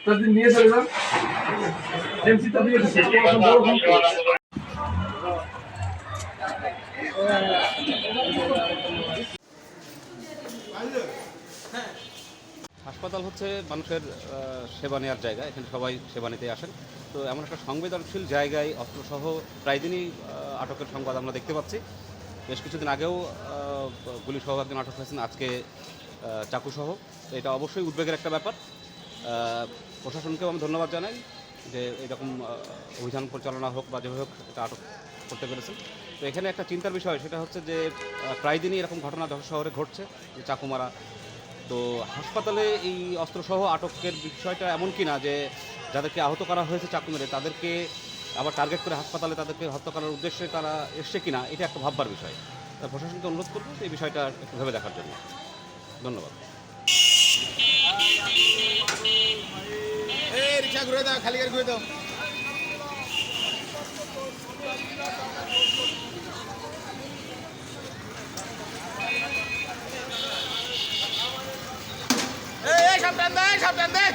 তাদের নিয়ে চলে যান এমসিটা দিয়ে দিচ্ছি হাসপাতাল হচ্ছে মানুষের সেবা নেওয়ার জায়গা। এখানে সবাই সেবা নিতে আসেন। তো এমন একটা সংবেদনশীল জায়গায় অস্ত্রসহ প্রায় দিনই আটকের সংবাদ আমরা দেখতে পাচ্ছি। বেশ কিছুদিন আগেও গুলিসহ একজন আটক হয়েছেন, আজকে চাকুসহ। তো এটা অবশ্যই উদ্বেগের একটা ব্যাপার। প্রশাসনকেও আমি ধন্যবাদ জানাই যে এরকম অভিযান পরিচালনা হোক বা যেভাবে হোক এটা আটক করতে পেরেছেন। তো এখানে একটা চিন্তার বিষয়, সেটা হচ্ছে যে প্রায় দিনই এরকম ঘটনা যশোর শহরে ঘটছে, যে চাকু মারা। তো হাসপাতালে এই অস্ত্রসহ আটকের বিষয়টা এমন কি না যে যাদেরকে আহত করা হয়েছে চাকু মেরে তাদেরকে আবার টার্গেট করে হাসপাতালে তাদেরকে হত্যা করার উদ্দেশ্যে তারা এসছে কিনা, এটা একটা ভাববার বিষয়। তা প্রশাসনকে অনুরোধ করবো এই বিষয়টা একটু ভেবে দেখার জন্য। ধন্যবাদ। রিক্সা ঘুরে দাও, খালি গাড়ি ঘুরে দাও। সাবধান দেখ, সাবধান দেখ।